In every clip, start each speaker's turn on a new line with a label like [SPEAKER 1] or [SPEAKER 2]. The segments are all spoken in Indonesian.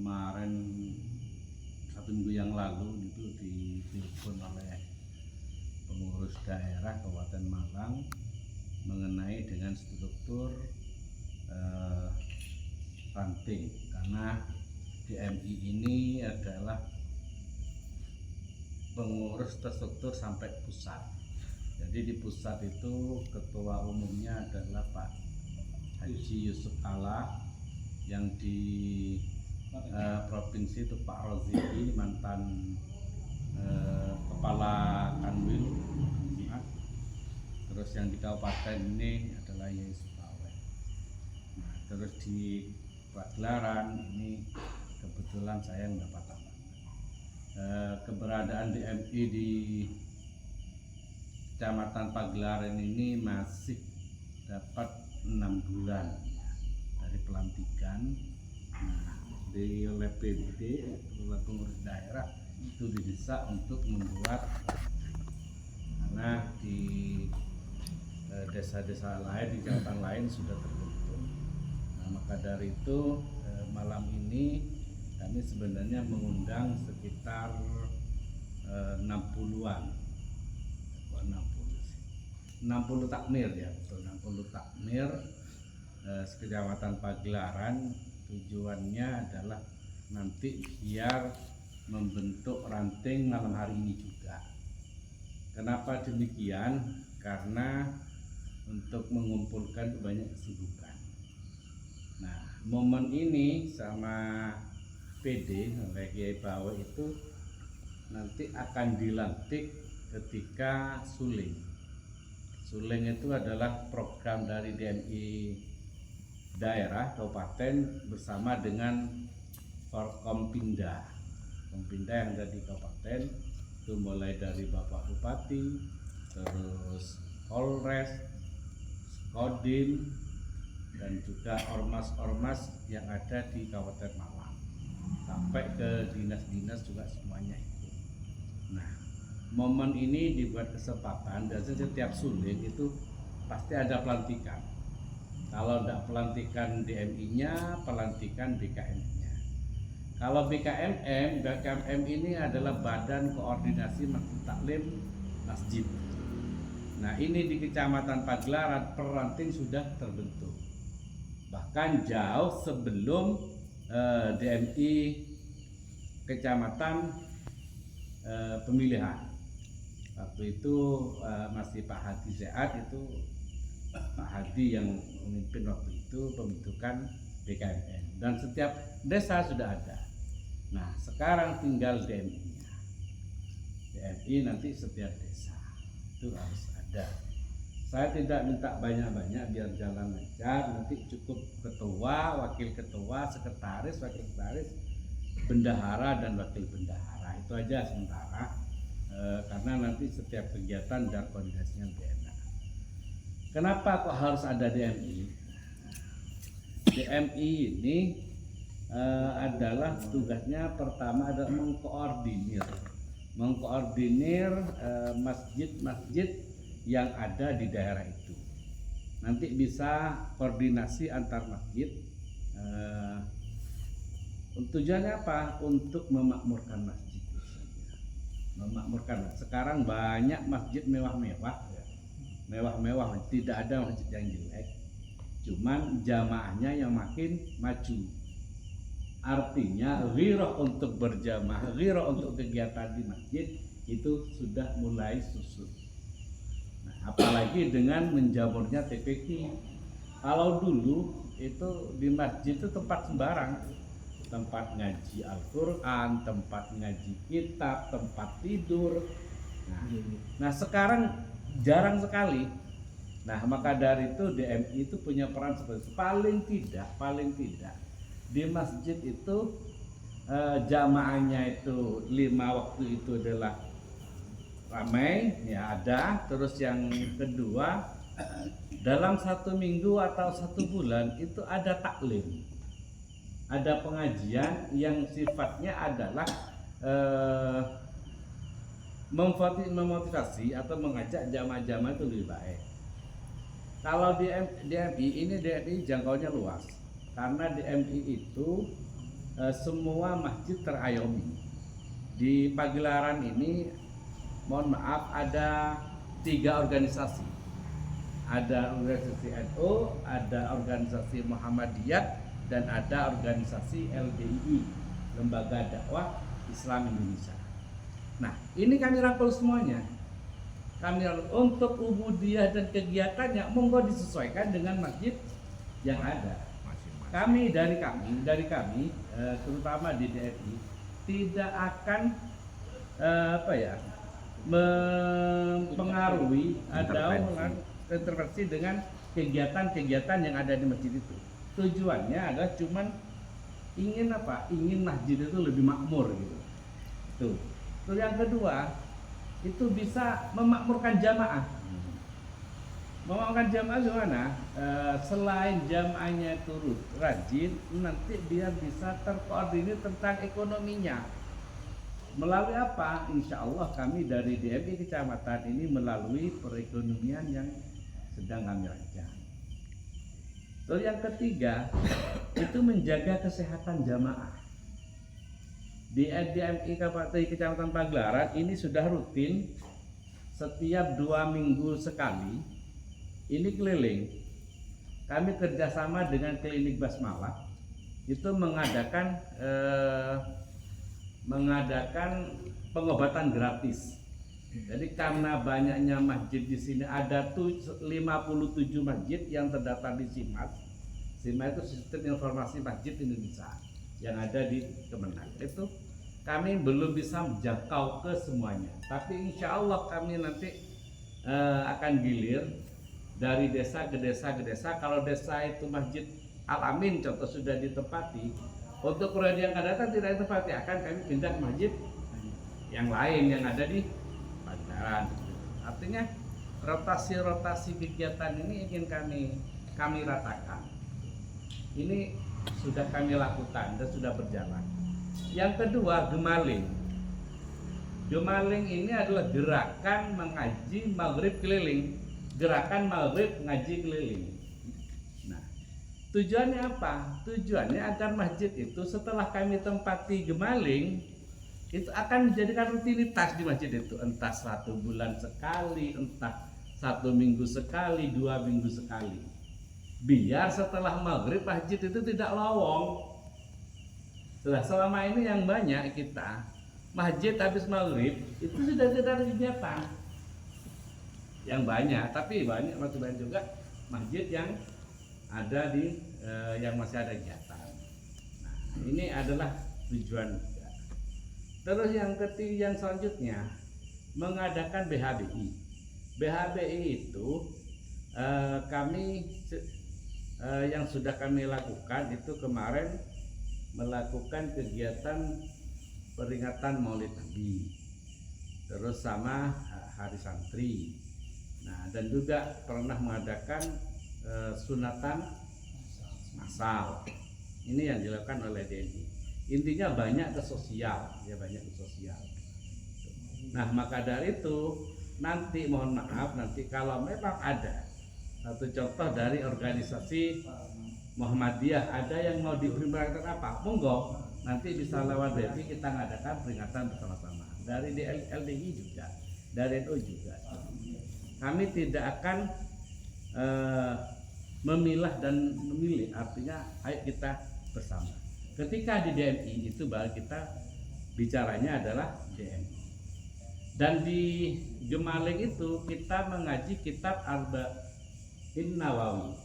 [SPEAKER 1] kemarin 1 minggu yang lalu itu ditelepon oleh pengurus daerah Kabupaten Malang mengenai dengan struktur ranting, karena DMI ini adalah pengurus terstruktur sampai pusat. Jadi di pusat itu ketua umumnya adalah Pak Haji Yusuf Kalla, yang di provinsi itu Pak Roziki, mantan kepala Kanwil. Terus yang di kabupaten ini adalah Yusuf Kalla. Nah, terus di Pagelaran ini kebetulan saya mendapat amanah. Keberadaan DMI di Kecamatan Pagelaran ini masih dapat 6 bulan dari pelantikan. Nah, oleh PBD, oleh pengurus daerah itu didesak untuk membuat, karena di desa-desa lain, di kecamatan lain sudah terbentuk. Nah, maka dari itu malam ini kami sebenarnya mengundang sekitar 60-an, 60 takmir ya, betul 60 takmir Kecamatan Pagelaran. Tujuannya adalah nanti biar membentuk ranting malam hari ini juga. Kenapa demikian? Karena untuk mengumpulkan banyak kesibukan. Nah, momen ini sama PD oleh Kiai Bawa itu nanti akan dilantik ketika suling. Suling itu adalah program dari DMI daerah kabupaten bersama dengan Forkompinda. Kompinda yang ada di kabupaten itu mulai dari Bapak Bupati, terus Polres, Kodim, dan juga ormas-ormas yang ada di Kabupaten Malang, sampai ke dinas-dinas juga semuanya itu. Nah, momen ini dibuat kesempatan, dan setiap suling itu pasti ada pelantikan. Kalau tidak pelantikan DMI-nya, pelantikan BKM-nya. Kalau BKM ini adalah Badan Koordinasi Masjid Taklim Masjid. Nah, ini di Kecamatan Pagelaran peranting sudah terbentuk. Bahkan jauh sebelum DMI Kecamatan pemilihan. Waktu itu masih Pak Hadi Sehat, itu Pak Hadi yang memimpin waktu itu pembentukan BKMN, dan setiap desa sudah ada. Nah, sekarang tinggal DMI-nya. DMI nanti setiap desa itu harus ada. Saya tidak minta banyak-banyak biar jalan lancar, nanti cukup ketua, wakil ketua, sekretaris, wakil sekretaris, bendahara dan wakil bendahara. Itu aja sementara, karena nanti setiap kegiatan dan koordinasinya lebih enak. Kenapa kok harus ada DMI? DMI ini adalah tugasnya pertama adalah mengkoordinir masjid-masjid yang ada di daerah itu. Nanti bisa koordinasi antar masjid. Tujuannya apa? Untuk memakmurkan masjid. Memakmurkan. Sekarang banyak masjid mewah-mewah, tidak ada masjid yang jelek. Cuman jamaahnya yang makin maju. Artinya ghirah untuk berjamaah, ghirah untuk kegiatan di masjid itu sudah mulai susut. Nah, apalagi dengan menjamurnya TPQ. Kalau dulu itu di masjid itu tempat sembarang, tempat ngaji Al-Quran, tempat ngaji kitab, tempat tidur. Nah, sekarang jarang sekali. Nah, maka dari itu DMI itu punya peran seperti itu. Paling tidak di masjid itu jamaahnya itu 5 waktu itu adalah ramai, ya ada. Terus yang kedua, dalam 1 minggu atau 1 bulan itu ada taklim, ada pengajian yang sifatnya adalah memotivasi atau mengajak jamaah-jamaah itu lebih baik. Kalau DMI ini, DMI jangkauannya luas, karena DMI itu semua masjid terayomi. Di pagelaran ini, mohon maaf, ada 3 organisasi. Ada organisasi NU, ada organisasi Muhammadiyah, dan ada organisasi LDII, Lembaga Dakwah Islam Indonesia. Nah, ini kami rangkul semuanya. Kami untuk ubudiyah dan kegiatannya monggo disesuaikan dengan masjid yang ada. Kami terutama di DRI tidak akan mempengaruhi atau intervensi dengan kegiatan-kegiatan yang ada di masjid itu. Tujuannya adalah cuman ingin masjid itu lebih makmur gitu. Tuh. Terus yang kedua, itu bisa memakmurkan jamaah. Memakmurkan jamaah gimana? Selain jamaahnya turut rajin, nanti dia bisa terkoordinir tentang ekonominya. Melalui apa? Insya Allah kami dari DMI Kecamatan ini melalui perekonomian yang sedang kami rancang. Terus yang ketiga, itu menjaga kesehatan jamaah. Di DMI Kecamatan Pagelaran ini sudah rutin setiap 2 minggu sekali ini keliling. Kami kerjasama dengan klinik Basmalah itu mengadakan pengobatan gratis. Jadi karena banyaknya masjid di sini, ada 57 masjid yang terdaftar di SIMAS. SIMAS itu Sistem Informasi Masjid Indonesia yang ada di Kemenang. Itu kami belum bisa menjangkau ke semuanya, tapi insya Allah kami nanti akan gilir dari desa ke desa ke desa. Kalau desa itu Masjid Al Amin contoh sudah ditempati, untuk periode yang akan datang tidak ditempati, akan kami pindah ke masjid yang lain yang ada di Pagelaran. Artinya rotasi kegiatan ini ingin kami ratakan. Ini sudah kami lakukan dan sudah berjalan. Yang kedua, gemaling. Gemaling ini adalah gerakan mengaji maghrib keliling. Gerakan maghrib ngaji keliling. Nah, tujuannya apa? Tujuannya agar masjid itu setelah kami tempati gemaling, itu akan menjadikan rutinitas di masjid itu. Entah 1 bulan sekali, entah 1 minggu sekali, 2 minggu sekali. Biar setelah maghrib masjid itu tidak lowong. Selama ini yang banyak kita masjid habis maghrib itu sudah tidak ada kegiatan. Yang banyak, tapi masih banyak juga masjid yang ada di yang masih ada kegiatan. Nah, ini adalah tujuan. Terus yang ketiga, yang selanjutnya mengadakan BHBI. BHBI itu kami yang sudah kami lakukan itu kemarin melakukan kegiatan peringatan Maulid Nabi, terus sama Hari Santri. Nah, dan juga pernah mengadakan sunatan massal. Ini yang dilakukan oleh DNI. Intinya banyak ke sosial, ya banyak ke sosial. Nah, maka dari itu nanti mohon maaf nanti kalau memang ada satu contoh dari organisasi Muhammadiyah ada yang mau diberi peringatan apa, monggo nanti bisa lewat DPI kita ngadakan peringatan bersama-sama. Dari LDI juga, dari NU juga. Kami tidak akan memilah dan memilih, artinya ayo kita bersama. Ketika di DMI itu baru kita bicaranya adalah DMI. Dan di Gemaling itu kita mengaji kitab Arba'in Nawawi.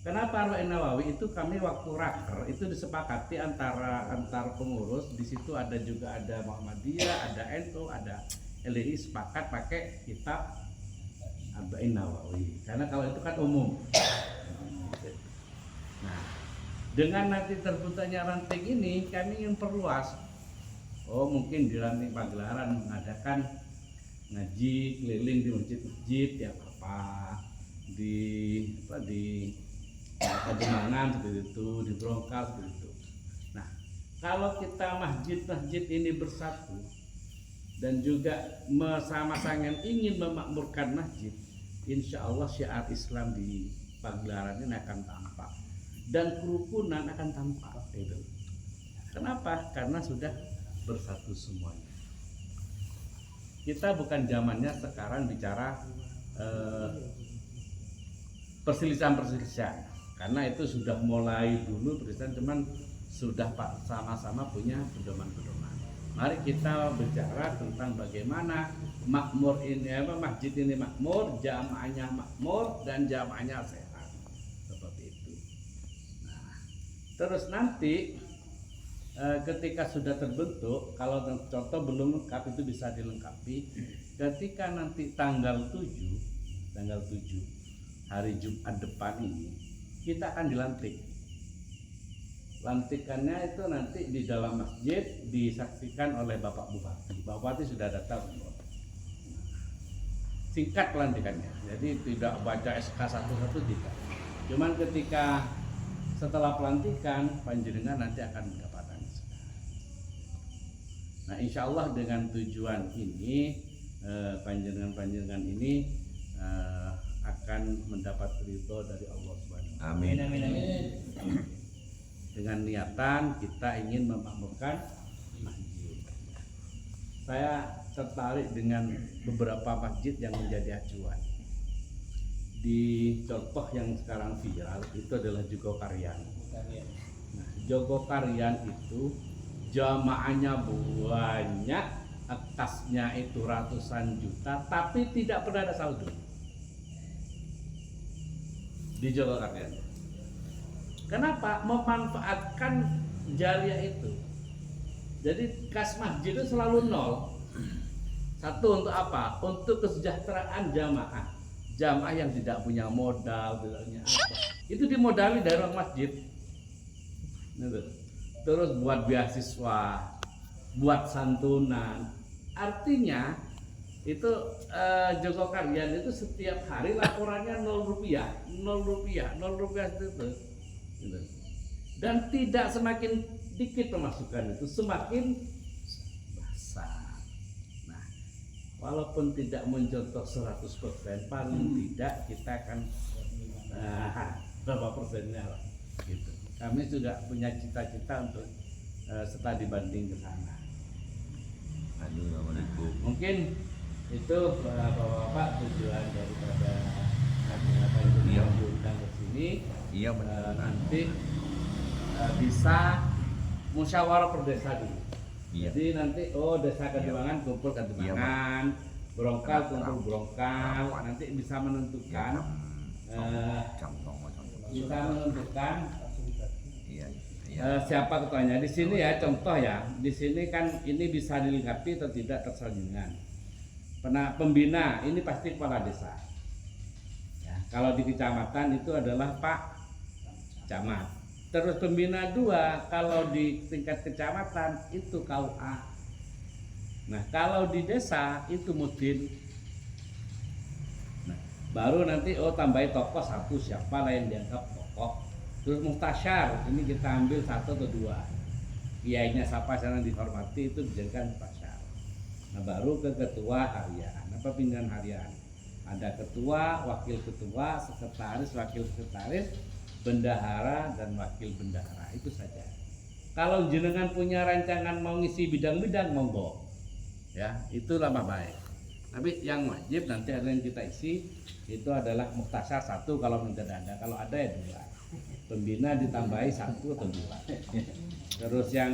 [SPEAKER 1] Kenapa Arba'in Nawawi itu kami waktu raker itu disepakati antara pengurus. Di situ ada juga ada Muhammadiyah, ada NU, ada LDI sepakat pakai kitab Arba'in Nawawi. Karena kalau itu kan umum. Nah, dengan nanti terbentuknya ranting ini kami ingin perluas. Oh, mungkin di ranting Pagelaran mengadakan ngaji keliling di masjid-masjid ya apa di Pademangan seperti itu, di Brongkal seperti itu. Nah, kalau kita masjid-masjid ini bersatu dan juga sama-sama ingin memakmurkan masjid, insya Allah syiar Islam di Pagelaran ini akan tampak dan kerukunan akan tampak. Gitu. Kenapa? Karena sudah bersatu semuanya. Kita bukan zamannya sekarang bicara perselisihan, karena itu sudah mulai dulu perselisihan, cuman sudah sama-sama punya pedoman-pedoman. Mari kita bicara tentang bagaimana makmur ini, masjid ini makmur, jamaahnya makmur dan jamaahnya sehat, seperti itu. Nah, terus nanti ketika sudah terbentuk, kalau contoh belum lengkap itu bisa dilengkapi. Ketika nanti tanggal 7 hari Jumat depan ini kita akan dilantik. Lantikannya itu nanti di dalam masjid disaksikan oleh Bapak Bupati. Bapak Bupati sudah datang. Singkat pelantikannya, jadi tidak baca SK satu-satu tidak. Cuman ketika setelah pelantikan panjenengan nanti akan mendapatkan. Nah, insya Allah dengan tujuan ini panjenengan ini akan mendapat ridho dari Allah Subhanahu wa taala.
[SPEAKER 2] Amin.
[SPEAKER 3] Amin.
[SPEAKER 1] Dengan niatan kita ingin memakmurkan masjid. Saya tertarik dengan beberapa masjid yang menjadi acuan. Di contoh yang sekarang viral itu adalah Jogokaryan. Nah, Jogokaryan itu jamaahnya banyak, atasnya itu ratusan juta, tapi tidak pernah ada saldo di Jogokaryan. Kenapa? Memanfaatkan jariah itu. Jadi kas masjid itu selalu nol. Satu, untuk apa? Untuk kesejahteraan jamaah. Jamaah yang tidak punya modal, tidak punya apa, itu dimodali dari orang masjid. Terus buat beasiswa, buat santunan. Artinya itu Jogokaryan itu setiap hari laporannya 0 rupiah itu. Dan tidak semakin dikit pemasukan itu, semakin besar. Nah, walaupun tidak mencontoh 100%, paling tidak kita akan berapa persennya lah, gitu. Kami juga punya cita-cita untuk setelah dibanding ke sana. Mungkin itu Bapak-bapak tujuan daripada kami diundang ke sini.
[SPEAKER 2] Iya benar.
[SPEAKER 1] Nanti bisa musyawarah per desa dulu.
[SPEAKER 2] Iya.
[SPEAKER 1] Jadi nanti desa Kademangan kumpul Kademangan, Brongkal kumpul Brongkal. Nanti bisa menentukan siapa ketuanya. Di sini ya contoh ya. Di sini kan ini bisa dilengkapi atau tidak terserah jenengan. Pembina ini pasti kepala desa. Ya, kalau di kecamatan itu adalah Pak Camat. Terus pembina 2 kalau di tingkat kecamatan itu KUA. Nah, kalau di desa itu Mudin. Nah, baru nanti tambahin tokoh 1 siapa lah yang dianggap tokoh. Terus muhtasyar ini kita ambil 1 atau 2. Kiainya siapa yang dihormati itu dijadikan muhtasyar. Nah, baru ke ketua harian, pimpinan harian. Ada ketua, wakil ketua, sekretaris, wakil sekretaris, bendahara dan wakil bendahara. Itu saja. Kalau jenengan punya rancangan mau ngisi bidang-bidang, monggo. Ya, itu lama baik. Tapi yang wajib nanti ada yang kita isi itu adalah muhtasyar 1 kalau tidak ada. Kalau ada ya 2. Pembina ditambahi 1 atau 2. Terus yang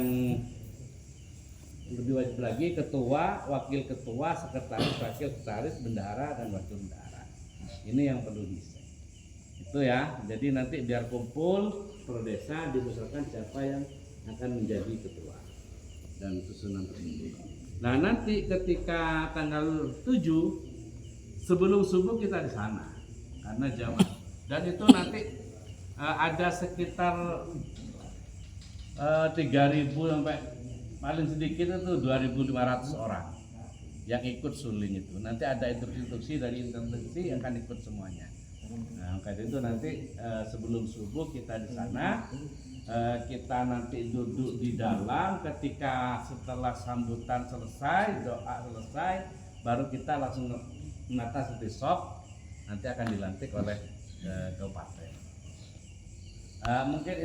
[SPEAKER 1] lebih wajib lagi ketua, wakil ketua, sekretaris, wakil sekretaris, bendahara dan wakil bendahara. Ini yang perlu diisi. Itu ya. Jadi nanti biar kumpul per desa diusulkan siapa yang akan menjadi ketua dan susunan tersebut. Nah, nanti ketika tanggal 7 sebelum subuh kita di sana karena jamaah. Dan itu nanti ada sekitar 3.000 sampai paling sedikit itu 2.500 orang yang ikut suling itu. Nanti ada instruksi dari instruksi yang akan ikut semuanya. Nah, karena itu nanti sebelum subuh kita di sana, kita nanti duduk di dalam. Ketika setelah sambutan selesai, doa selesai, baru kita langsung menata besok. Nanti akan dilantik oleh kabupaten. Mungkin